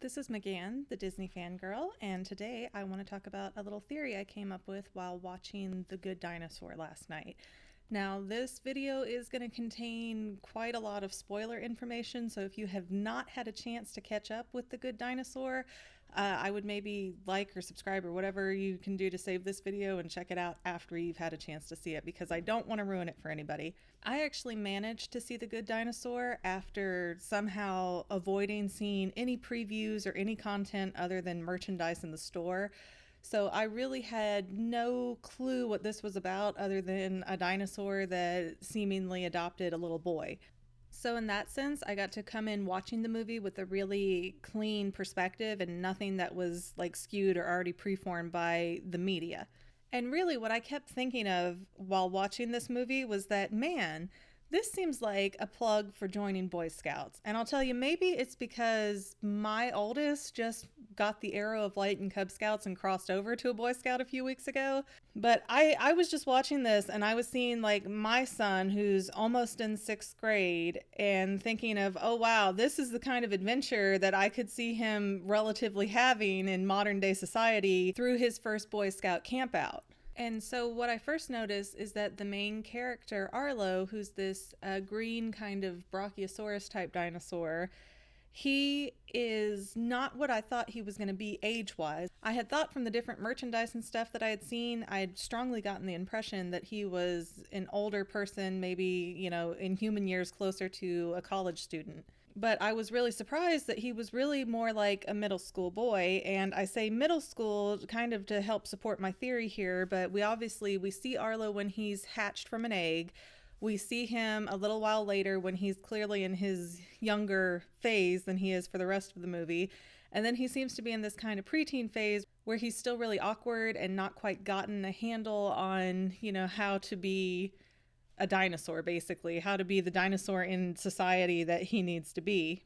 This is McGann, the Disney fangirl, and today I want to talk about a little theory I came up with while watching The Good Dinosaur last night. Now, this video is going to contain quite a lot of spoiler information, so if you have not had a chance to catch up with The Good Dinosaur, I would maybe like or subscribe or whatever you can do to save this video and check it out after you've had a chance to see it, because I don't want to ruin it for anybody. I actually managed to see The Good Dinosaur after somehow avoiding seeing any previews or any content other than merchandise in the store. So I really had no clue what this was about other than a dinosaur that seemingly adopted a little boy. So in that sense, I got to come in watching the movie with a really clean perspective and nothing that was like skewed or already preformed by the media. And really what I kept thinking of while watching this movie was that, man, this seems like a plug for joining Boy Scouts. And I'll tell you, maybe it's because my oldest just got the arrow of light in Cub Scouts and crossed over to a Boy Scout a few weeks ago. But I was just watching this and I was seeing like my son, who's almost in 6th grade, and thinking of, oh wow, this is the kind of adventure that I could see him relatively having in modern day society through his first Boy Scout campout. And so what I first noticed is that the main character, Arlo, who's this green kind of Brachiosaurus type dinosaur, he is not what I thought he was going to be age-wise. I had thought from the different merchandise and stuff that I had seen, I had strongly gotten the impression that he was an older person, maybe, in human years closer to a college student. But I was really surprised that he was really more like a middle school boy. And I say middle school kind of to help support my theory here, but we see Arlo when he's hatched from an egg. We see him a little while later when he's clearly in his younger phase than he is for the rest of the movie. And then he seems to be in this kind of preteen phase where he's still really awkward and not quite gotten a handle on, how to be a dinosaur, basically, how to be the dinosaur in society that he needs to be.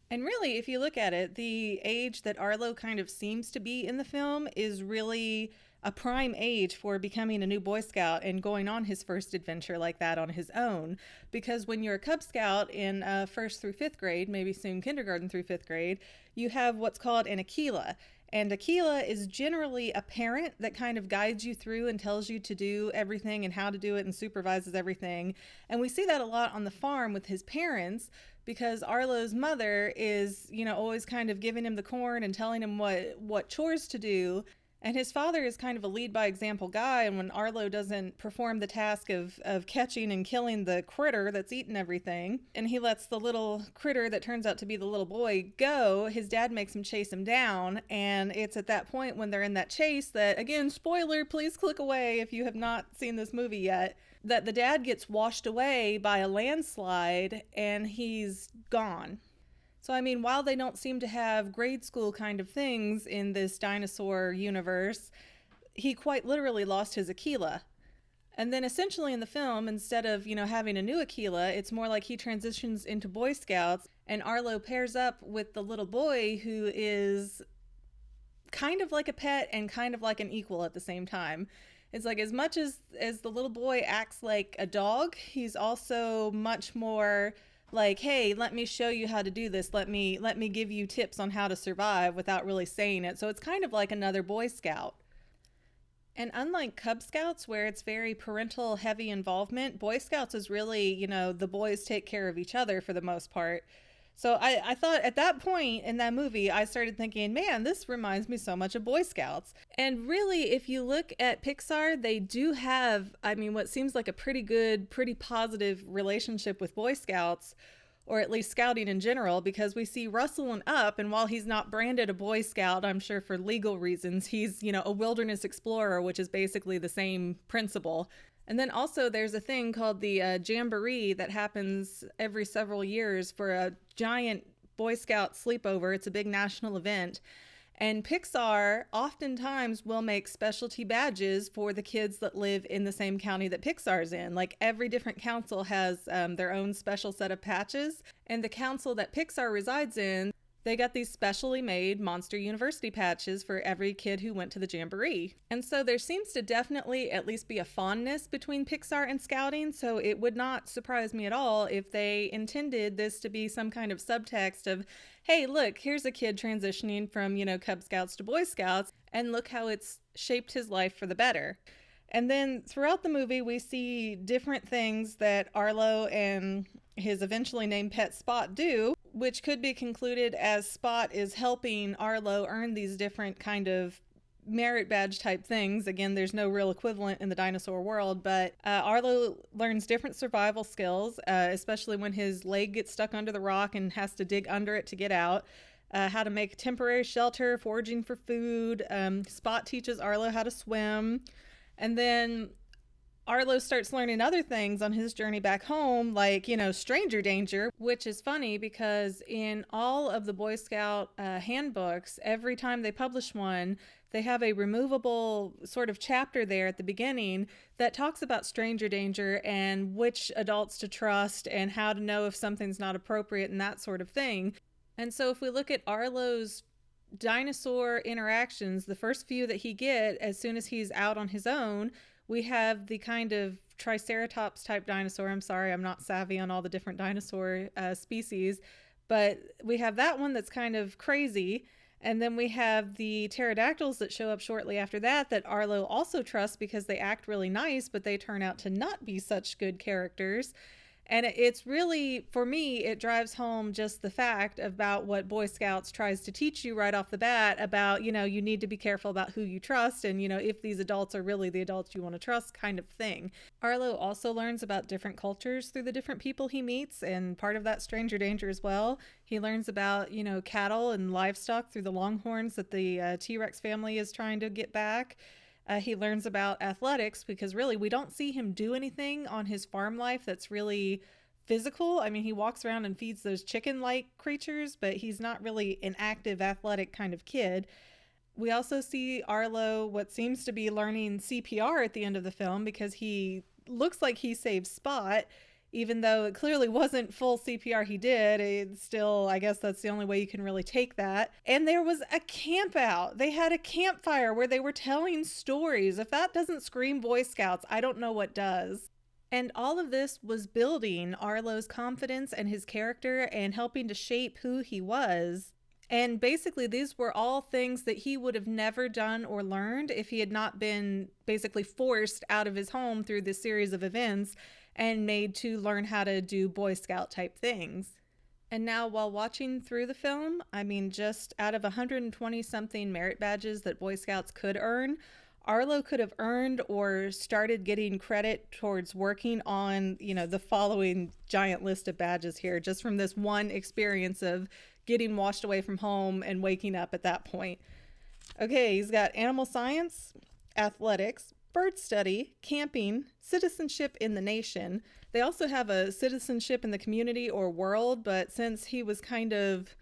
And really, if you look at it, the age that Arlo kind of seems to be in the film is really a prime age for becoming a new Boy Scout and going on his first adventure like that on his own. Because when you're a Cub Scout in 1st through 5th grade, maybe soon kindergarten through 5th grade, you have what's called an Aquila. And Aquila is generally a parent that kind of guides you through and tells you to do everything and how to do it and supervises everything. And we see that a lot on the farm with his parents, because Arlo's mother is, always kind of giving him the corn and telling him what chores to do. And his father is kind of a lead by example guy, and when Arlo doesn't perform the task of catching and killing the critter that's eaten everything, and he lets the little critter that turns out to be the little boy go, his dad makes him chase him down, and it's at that point when they're in that chase that, again, spoiler, please click away if you have not seen this movie yet, that the dad gets washed away by a landslide and he's gone. So, while they don't seem to have grade school kind of things in this dinosaur universe, he quite literally lost his Aquila. And then essentially in the film, instead of, having a new Aquila, it's more like he transitions into Boy Scouts, and Arlo pairs up with the little boy who is kind of like a pet and kind of like an equal at the same time. It's like as much as the little boy acts like a dog, he's also much more like, hey, let me show you how to do this. Let me give you tips on how to survive without really saying it. So it's kind of like another Boy Scout. And unlike Cub Scouts, where it's very parental heavy involvement, Boy Scouts is really, the boys take care of each other for the most part. So I thought at that point in that movie, I started thinking, man, this reminds me so much of Boy Scouts. And really, if you look at Pixar, they do have, what seems like a pretty good, pretty positive relationship with Boy Scouts, or at least scouting in general, because we see Russell and Up, and while he's not branded a Boy Scout, I'm sure for legal reasons, he's, a wilderness explorer, which is basically the same principle. And then also there's a thing called the Jamboree that happens every several years for a giant Boy Scout sleepover. It's a big national event. And Pixar oftentimes will make specialty badges for the kids that live in the same county that Pixar's in. Like every different council has their own special set of patches. And the council that Pixar resides in, They got these specially made Monster University patches for every kid who went to the Jamboree. And so there seems to definitely at least be a fondness between Pixar and Scouting, so it would not surprise me at all if they intended this to be some kind of subtext of, hey, look, here's a kid transitioning from, Cub Scouts to Boy Scouts, and look how it's shaped his life for the better. And then throughout the movie, we see different things that Arlo and his eventually named pet Spot do, which could be concluded as Spot is helping Arlo earn these different kind of merit badge type things. Again, there's no real equivalent in the dinosaur world, but Arlo learns different survival skills, especially when his leg gets stuck under the rock and has to dig under it to get out. How to make temporary shelter, foraging for food. Spot teaches Arlo how to swim. And then Arlo starts learning other things on his journey back home, like, stranger danger, which is funny because in all of the Boy Scout handbooks, every time they publish one, they have a removable sort of chapter there at the beginning that talks about stranger danger and which adults to trust and how to know if something's not appropriate and that sort of thing. And so if we look at Arlo's dinosaur interactions, the first few that he get as soon as he's out on his own, we have the kind of Triceratops type dinosaur. I'm sorry, I'm not savvy on all the different dinosaur species, but we have that one that's kind of crazy. And then we have the pterodactyls that show up shortly after that Arlo also trusts because they act really nice, but they turn out to not be such good characters. And it's really, for me, it drives home just the fact about what Boy Scouts tries to teach you right off the bat about, you need to be careful about who you trust and, if these adults are really the adults you want to trust kind of thing. Arlo also learns about different cultures through the different people he meets, and part of that stranger danger as well. He learns about, cattle and livestock through the longhorns that the T-Rex family is trying to get back. He learns about athletics because really we don't see him do anything on his farm life that's really physical. I mean, he walks around and feeds those chicken-like creatures, but he's not really an active athletic kind of kid. We also see Arlo what seems to be learning CPR at the end of the film because he looks like he saved Spot, even though it clearly wasn't full CPR he did. It's still, I guess that's the only way you can really take that. And there was a camp out. They had a campfire where they were telling stories. If that doesn't scream Boy Scouts, I don't know what does. And all of this was building Arlo's confidence and his character and helping to shape who he was. And basically, these were all things that he would have never done or learned if he had not been basically forced out of his home through this series of events and made to learn how to do Boy Scout type things. And now while watching through the film, I mean, just out of 120 something merit badges that Boy Scouts could earn, Arlo could have earned or started getting credit towards working on, the following giant list of badges here, just from this one experience of getting washed away from home and waking up at that point. Okay, he's got animal science, athletics, bird study, camping, citizenship in the nation. They also have a citizenship in the community or world, but since he was kind of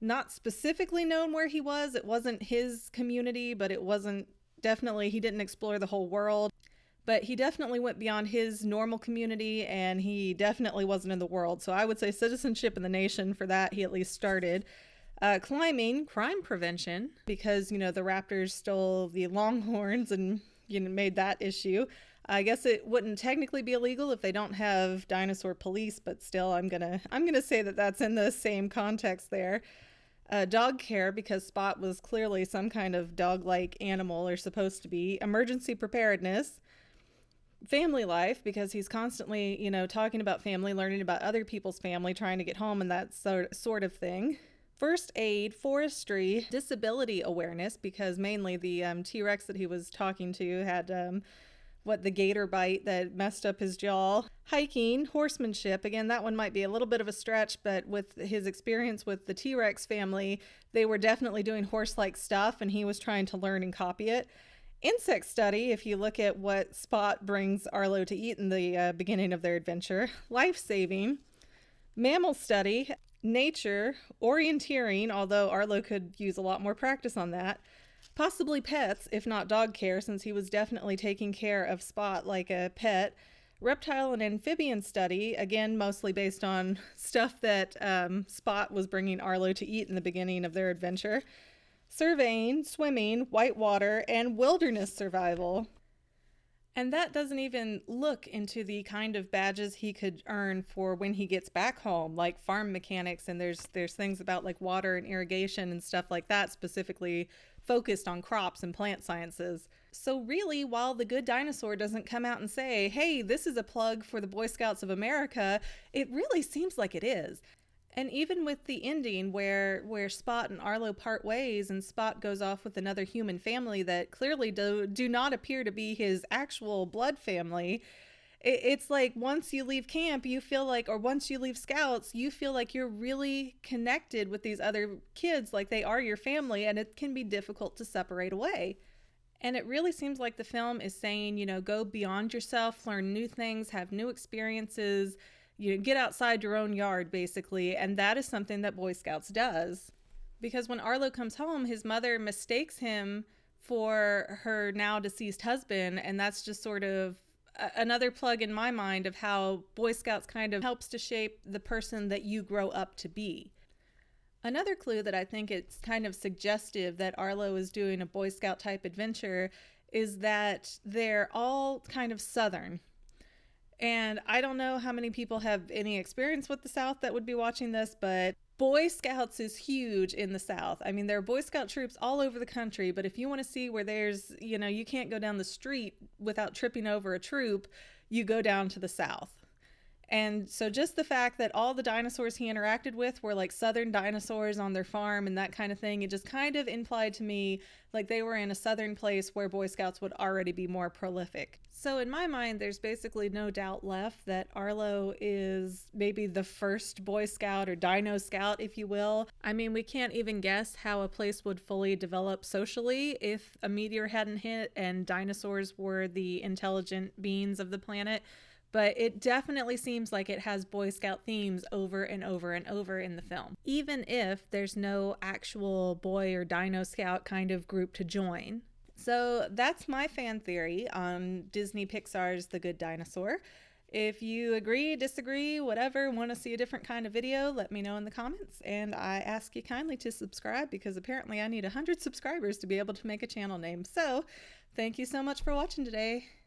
not specifically known where he was, it wasn't his community, but it wasn't definitely, he didn't explore the whole world. But he definitely went beyond his normal community, and he definitely wasn't in the world. So I would say citizenship in the nation. For that, he at least started. Climbing, crime prevention, because, the raptors stole the longhorns and made that issue. I guess it wouldn't technically be illegal if they don't have dinosaur police, but still, I'm gonna say that that's in the same context there. Dog care, because Spot was clearly some kind of dog-like animal, or supposed to be. Emergency preparedness. Family life, because he's constantly, talking about family, learning about other people's family, trying to get home, and that sort of thing. First aid, forestry, disability awareness, because mainly the T-Rex that he was talking to had the gator bite that messed up his jaw. Hiking, horsemanship, again, that one might be a little bit of a stretch, but with his experience with the T-Rex family, they were definitely doing horse-like stuff, and he was trying to learn and copy it. Insect study, if you look at what Spot brings Arlo to eat in the beginning of their adventure. Life-saving. Mammal study. Nature. Orienteering, although Arlo could use a lot more practice on that. Possibly pets, if not dog care, since he was definitely taking care of Spot like a pet. reptile and amphibian study, again, mostly based on stuff that Spot was bringing Arlo to eat in the beginning of their adventure. Surveying, swimming, whitewater, and wilderness survival. And that doesn't even look into the kind of badges he could earn for when he gets back home, like farm mechanics, and there's things about like water and irrigation and stuff like that, specifically focused on crops and plant sciences. So really, while The Good Dinosaur doesn't come out and say, hey, this is a plug for the Boy Scouts of America, it really seems like it is. And even with the ending where Spot and Arlo part ways and Spot goes off with another human family that clearly do not appear to be his actual blood family, it's like once you leave camp, you feel like, or once you leave Scouts, you feel like you're really connected with these other kids, like they are your family, and it can be difficult to separate away. And it really seems like the film is saying, you know, go beyond yourself, learn new things, have new experiences, you get outside your own yard, basically, and that is something that Boy Scouts does. Because when Arlo comes home, his mother mistakes him for her now deceased husband, and that's just sort of another plug in my mind of how Boy Scouts kind of helps to shape the person that you grow up to be. Another clue that I think it's kind of suggestive that Arlo is doing a Boy Scout type adventure is that they're all kind of Southern. And I don't know how many people have any experience with the South that would be watching this, but Boy Scouts is huge in the South. I mean, there are Boy Scout troops all over the country, but if you want to see where there's, you know, you can't go down the street without tripping over a troop, you go down to the South. And so just the fact that all the dinosaurs he interacted with were like Southern dinosaurs on their farm and that kind of thing, it just kind of implied to me like they were in a Southern place where Boy Scouts would already be more prolific. So in my mind, there's basically no doubt left that Arlo is maybe the first Boy Scout or Dino Scout, if you will. I mean, we can't even guess how a place would fully develop socially if a meteor hadn't hit and dinosaurs were the intelligent beings of the planet. But it definitely seems like it has Boy Scout themes over and over and over in the film, even if there's no actual boy or Dino Scout kind of group to join. So that's my fan theory on Disney Pixar's The Good Dinosaur. If you agree, disagree, whatever, want to see a different kind of video, let me know in the comments. And I ask you kindly to subscribe because apparently I need 100 subscribers to be able to make a channel name. So thank you so much for watching today.